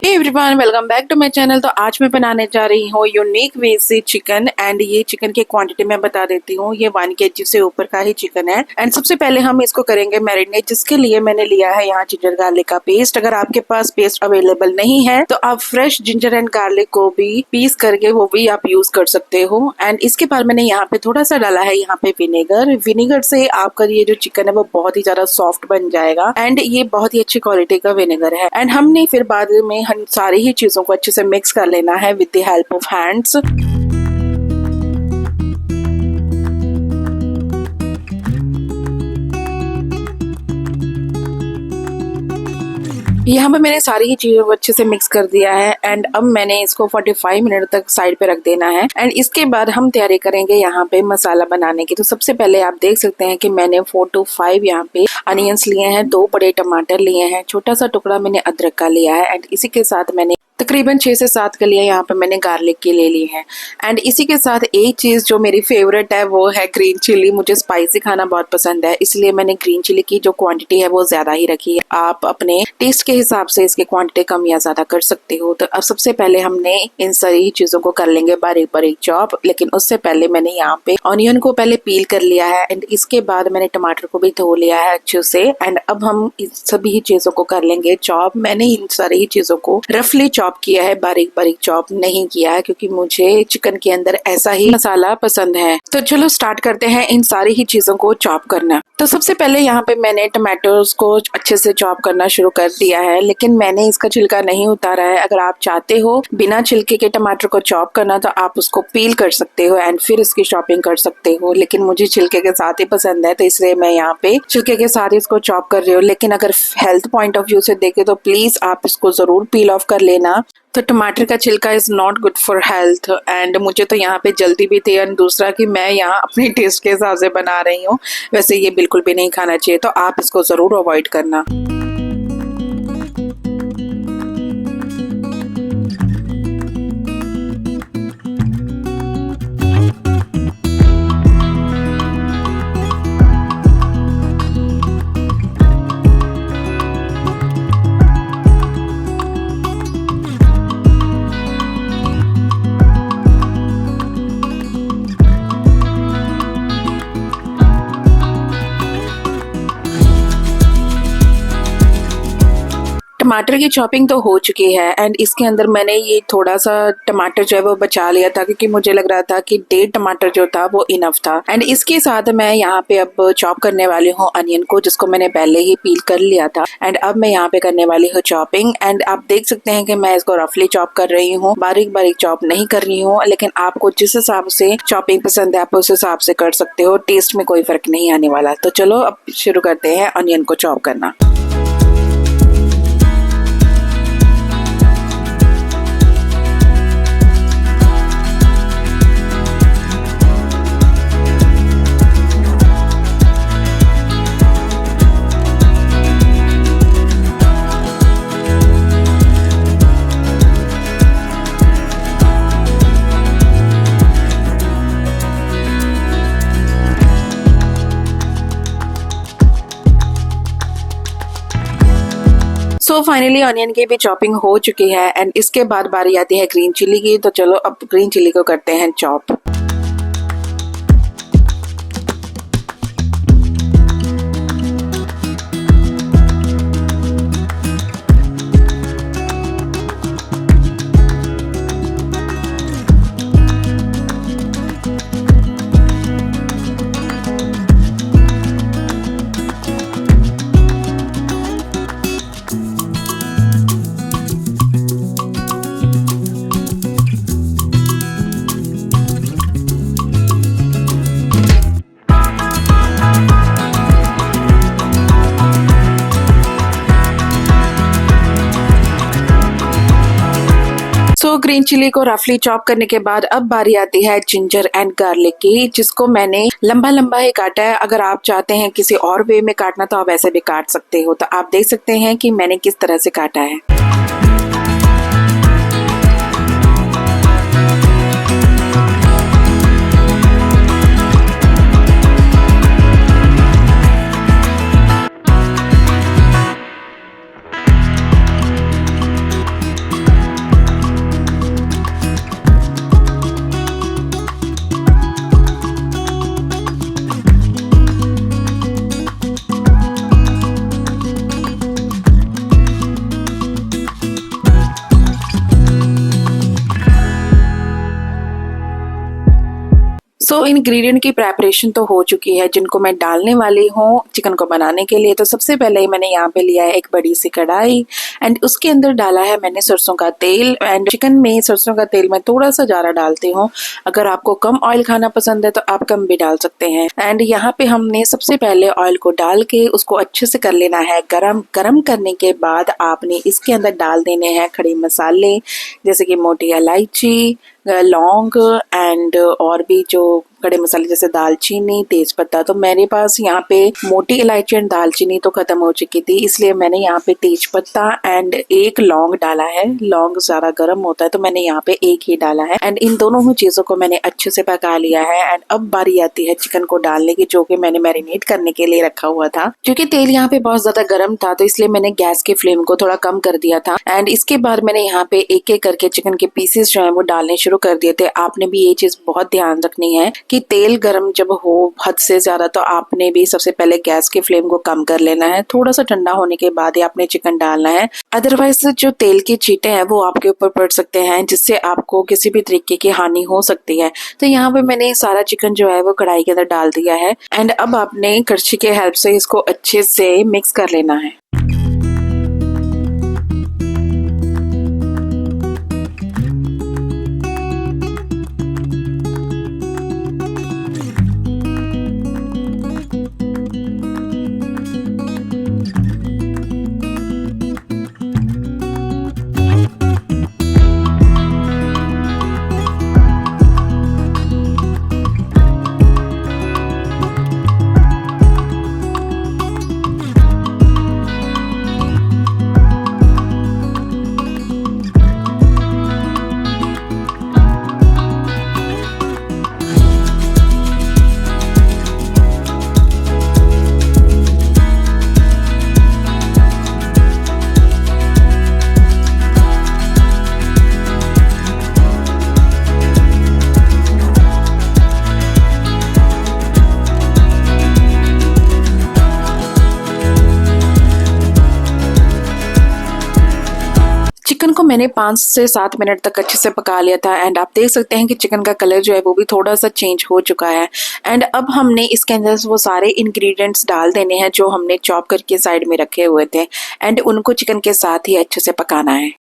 Hey everyone, welcome back to my channel. तो आज मैं बनाने जा रही हूँ यूनिक वे से चिकन। एंड ये चिकन की क्वांटिटी मैं बता देती हूँ। ये 1 kg से ऊपर का ही चिकन है। एंड सबसे पहले हम इसको करेंगे मैरिनेट, जिसके लिए मैंने लिया है यहाँ जिंजर गार्लिक का पेस्ट। अगर आपके पास पेस्ट अवेलेबल नहीं है तो आप फ्रेश जिंजर एंड गार्लिक को भी पीस करके वो भी आप यूज कर सकते हो। एंड इसके बाद मैंने यहाँ पे थोड़ा सा डाला है यहाँ पे विनेगर। विनेगर से आपका ये जो चिकन है वो बहुत ही ज्यादा सॉफ्ट बन जाएगा। एंड ये बहुत ही अच्छी क्वालिटी का विनेगर है। एंड हमने फिर बाद में हम सारी ही चीजों को अच्छे से मिक्स कर लेना है with the help of hands. यहाँ पे मैंने सारी ही चीजों को अच्छे से मिक्स कर दिया है। एंड अब मैंने इसको 45 मिनट तक साइड पे रख देना है। एंड इसके बाद हम तैयारी करेंगे यहाँ पे मसाला बनाने की। तो सबसे पहले आप देख सकते हैं कि मैंने 4 to 5 यहाँ पे अनियंस लिए हैं, 2 बड़े टमाटर लिए हैं, छोटा सा टुकड़ा मैंने अदरक का लिया है। एंड इसी के साथ मैंने तकरीबन 6 से 7 कलियां यहाँ पे मैंने गार्लिक की ले ली है। एंड इसी के साथ एक चीज जो मेरी फेवरेट है वो है ग्रीन चिली। मुझे स्पाइसी खाना बहुत पसंद है, इसलिए मैंने ग्रीन चिली की जो क्वांटिटी है वो ज्यादा ही रखी है। आप अपने टेस्ट के हिसाब से इसकी क्वांटिटी कम या ज्यादा कर सकते हो। तो अब सबसे पहले हमने इन सारी चीजों को कर लेंगे बारीक बारीक चॉप। लेकिन उससे पहले मैंने यहाँ पे ऑनियन को पहले पील कर लिया है। एंड इसके बाद मैंने टमाटर को भी धो लिया है अच्छे से। एंड अब हम इन सभी ही चीजों को कर लेंगे चॉप। मैंने इन सारी ही चीजों को रफली चॉप किया है, बारीक बारीक चॉप नहीं किया है, क्योंकि मुझे चिकन के अंदर ऐसा ही मसाला पसंद है। तो चलो स्टार्ट करते हैं इन सारी ही चीजों को चॉप करना। तो सबसे पहले यहाँ पे मैंने टमाटोज को अच्छे से चॉप करना शुरू कर दिया है, लेकिन मैंने इसका छिलका नहीं उतारा है। अगर आप चाहते हो बिना छिलके के टमाटर को चॉप करना तो आप उसको पील कर सकते हो एंड फिर इसकी चॉपिंग कर सकते हो। लेकिन मुझे छिलके के साथ ही पसंद है, तो इसलिए मैं यहाँ पे छिलके के साथ इसको चॉप कर रही हूँ। लेकिन अगर हेल्थ पॉइंट ऑफ व्यू से देखे तो प्लीज आप इसको जरूर पील ऑफ कर लेना। तो टमाटर का छिलका is not good for health. And मुझे तो यहाँ पे जल्दी भी थी, एंड दूसरा कि मैं यहाँ अपने टेस्ट के हिसाब से बना रही हूँ। वैसे ये बिल्कुल भी नहीं खाना चाहिए, तो आप इसको जरूर अवॉइड करना। टमाटर की चॉपिंग तो हो चुकी है। एंड इसके अंदर मैंने ये थोड़ा सा टमाटर जो है वो बचा लिया था, क्योंकि मुझे लग रहा था कि 1.5 टमाटर जो था वो इनफ था। एंड इसके साथ मैं यहाँ पे अब चॉप करने वाली हूँ अनियन को, जिसको मैंने पहले ही पील कर लिया था। एंड अब मैं यहाँ पे करने वाली हूँ चॉपिंग। एंड आप देख सकते हैं कि मैं इसको रफली चॉप कर रही हूँ, बारीक बारीक चॉप नहीं कर रही हूँ। लेकिन आपको जिस हिसाब से चॉपिंग पसंद है आप उस हिसाब से कर सकते हो, टेस्ट में कोई फर्क नहीं आने वाला। तो चलो अब शुरू करते हैं अनियन को चॉप करना। सो फाइनली ऑनियन की भी चॉपिंग हो चुकी है। एंड इसके बाद बारी आती है ग्रीन चिली की। तो चलो अब ग्रीन चिली को करते हैं चॉप। सो ग्रीन चिली को रफली चॉप करने के बाद अब बारी आती है जिंजर एंड गार्लिक की, जिसको मैंने लंबा लंबा ही काटा है। अगर आप चाहते हैं किसी और वे में काटना तो आप ऐसे भी काट सकते हो। तो आप देख सकते हैं कि मैंने किस तरह से काटा है। तो इंग्रेडिएंट की प्रेपरेशन तो हो चुकी है जिनको मैं डालने वाली हूँ चिकन को बनाने के लिए। तो सबसे पहले मैंने यहाँ पे लिया है एक बड़ी सी कढ़ाई एंड उसके अंदर डाला है मैंने सरसों का तेल। एंड चिकन में सरसों का तेल मैं थोड़ा सा ज़्यादा डालती हूँ, अगर आपको कम ऑयल खाना पसंद है तो आप कम भी डाल सकते हैं। एंड यहाँ पे हमने सबसे पहले ऑयल को डाल के उसको अच्छे से कर लेना है गरम। गरम करने के बाद आपने इसके अंदर डाल देने हैं खड़े मसाले जैसे कि मोटी इलायची, लौंग एंड और भी जो खड़े मसाले जैसे दालचीनी, तेजपत्ता। तो मेरे पास यहाँ पे मोटी इलायची एंड दालचीनी तो खत्म हो चुकी थी, इसलिए मैंने यहाँ पे तेजपत्ता एंड एक लौंग डाला है। लौंग ज़्यादा गर्म होता है तो मैंने यहाँ पे एक ही डाला है। एंड इन दोनों ही चीज़ों को मैंने अच्छे से पका लिया है। एंड अब बारी आती है चिकन को डालने की, जो कि मैंने मैरिनेट करने के लिए रखा हुआ था। क्योंकि तेल यहाँ पे बहुत ज़्यादा गर्म था तो इसलिए मैंने गैस की फ्लेम को थोड़ा कम कर दिया था। एंड इसके बाद मैंने यहाँ पे एक एक करके चिकन के पीसेस जो है वो डालने शुरू कर दिए थे। आपने भी ये चीज़ बहुत ध्यान रखनी है कि तेल गर्म जब हो हद से ज्यादा तो आपने भी सबसे पहले गैस की फ्लेम को कम कर लेना है। थोड़ा सा ठंडा होने के बाद ही आपने चिकन डालना है, अदरवाइज जो तेल की छींटे हैं वो आपके ऊपर पड़ सकते हैं जिससे आपको किसी भी तरीके की हानि हो सकती है। तो यहाँ पे मैंने सारा चिकन जो है वो कढ़ाई के अंदर डाल दिया है। एंड अब आपने कड़छी के हेल्प से इसको अच्छे से मिक्स कर लेना है। चिकन को मैंने 5 से 7 मिनट तक अच्छे से पका लिया था। एंड आप देख सकते हैं कि चिकन का कलर जो है वो भी थोड़ा सा चेंज हो चुका है। एंड अब हमने इसके अंदर वो सारे इंग्रेडिएंट्स डाल देने हैं जो हमने चॉप करके साइड में रखे हुए थे। एंड उनको चिकन के साथ ही अच्छे से पकाना है।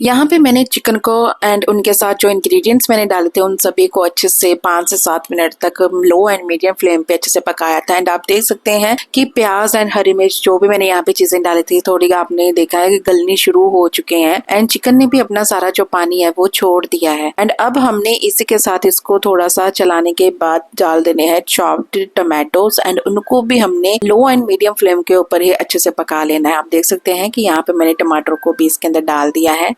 यहाँ पे मैंने चिकन को एंड उनके साथ जो इंग्रेडिएंट्स मैंने डाले थे उन सभी को अच्छे से 5 से 7 मिनट तक लो एंड मीडियम फ्लेम पे अच्छे से पकाया था। एंड आप देख सकते हैं कि प्याज एंड हरी मिर्च जो भी मैंने यहाँ पे चीजें डाली थी थोड़ी आपने देखा है कि गलनी शुरू हो चुके हैं। एंड चिकन ने भी अपना सारा जो पानी है वो छोड़ दिया है। एंड अब हमने इसी के साथ इसको थोड़ा सा चलाने के बाद डाल देने हैं चॉप्ड टमाटोज। एंड उनको भी हमने लो एंड मीडियम फ्लेम के ऊपर ही अच्छे से पका लेना है। आप देख सकते हैं कि यहाँ पे मैंने टमाटर को भी इसके अंदर डाल दिया है।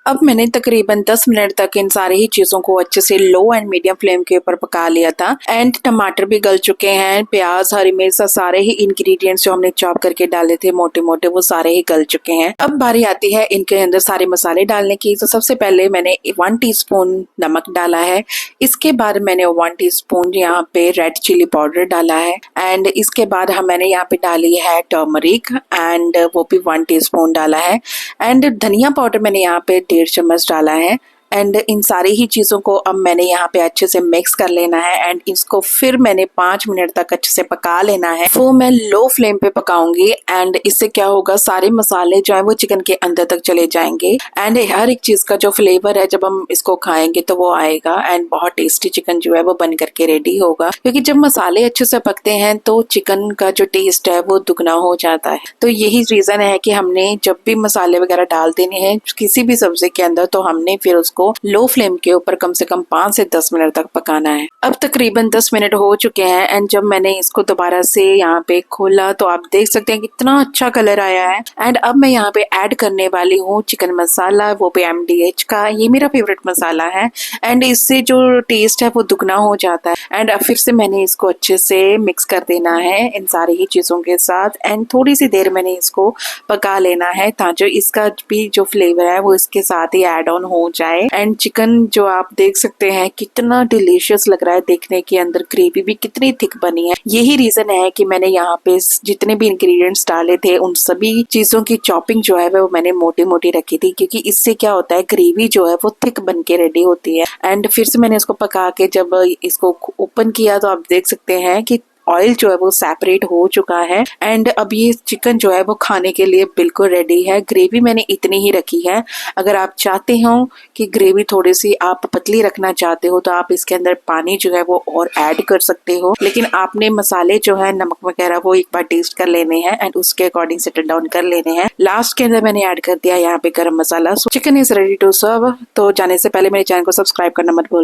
अब मैंने तकरीबन 10 मिनट तक इन सारी ही चीजों को अच्छे से लो एंड मीडियम फ्लेम के ऊपर पका लिया था। एंड टमाटर भी गल चुके हैं, प्याज हरी मिर्च सारे ही इंग्रेडिएंट्स जो हमने चॉप करके डाले थे मोटे मोटे वो सारे ही गल चुके हैं। अब बारी आती है इनके अंदर सारे मसाले डालने की। तो सबसे पहले मैंने 1 टीस्पून नमक डाला है। इसके बाद मैंने 1 टीस्पून यहाँ पे रेड चिली पाउडर डाला है। एंड इसके बाद मैंने यहाँ पे डाली है टर्मरिक एंड वो भी 1 टीस्पून डाला है। एंड धनिया पाउडर मैंने यहाँ पे 1.5 चम्मच डाला है। एंड इन सारी ही चीज़ों को अब मैंने यहाँ पे अच्छे से मिक्स कर लेना है एंड इसको फिर मैंने 5 मिनट तक अच्छे से पका लेना है। वो मैं लो फ्लेम पे पकाऊंगी एंड इससे क्या होगा, सारे मसाले जो है वो चिकन के अंदर तक चले जाएंगे एंड हर एक चीज़ का जो फ्लेवर है जब हम इसको खाएंगे तो वो आएगा एंड बहुत टेस्टी चिकन जो है वो बन करके रेडी होगा। क्योंकि जब मसाले अच्छे से पकते हैं तो चिकन का जो टेस्ट है वो दुगना हो जाता है। तो यही रीजन है कि हमने जब भी मसाले वगैरह डाल देने हैं किसी भी सब्जी के अंदर तो हमने फिर उसको लो फ्लेम के ऊपर कम से कम 5 से 10 मिनट तक पकाना है। अब तकरीबन 10 मिनट हो चुके हैं एंड जब मैंने इसको दोबारा से यहाँ पे खोला तो आप देख सकते हैं कितना अच्छा कलर आया है। एंड अब मैं यहाँ पे ऐड करने वाली हूँ चिकन मसाला, वो भी MDH का। ये मेरा फेवरेट मसाला है एंड इससे जो टेस्ट है वो दुगना हो जाता है। एंड अब फिर से मैंने इसको अच्छे से मिक्स कर देना है इन सारी ही चीज़ों के साथ एंड थोड़ी सी देर मैंने इसको पका लेना है ताकि इसका भी जो फ्लेवर है वो इसके साथ ही ऐड ऑन हो जाए। एंड चिकन जो आप देख सकते हैं कितना डिलीशियस लग रहा है देखने के, अंदर ग्रेवी भी कितनी थिक बनी है। यही रीजन है कि मैंने यहाँ पे जितने भी इंग्रेडिएंट्स डाले थे उन सभी चीजों की चॉपिंग जो है वो मैंने मोटी मोटी रखी थी, क्योंकि इससे क्या होता है ग्रेवी जो है वो थिक बन के रेडी होती है। एंड फिर से मैंने इसको पका के जब इसको ओपन किया तो आप देख सकते हैं कि ऑयल जो है वो सेपरेट हो चुका है एंड अब ये चिकन जो है वो खाने के लिए बिल्कुल रेडी है। ग्रेवी मैंने इतनी ही रखी है। अगर आप चाहते हो कि ग्रेवी थोड़ी सी आप पतली रखना चाहते हो तो आप इसके अंदर पानी जो है वो और ऐड कर सकते हो, लेकिन आपने मसाले जो है नमक वगैरह वो एक बार टेस्ट कर लेने हैं एंड उसके अकॉर्डिंग सेटल डाउन कर लेने हैं। लास्ट के अंदर मैंने ऐड कर दिया यहाँ पे गरम मसाला। Chicken is ready to serve. तो जाने से पहले मेरे चैनल को सब्सक्राइब करना मत भूलिए।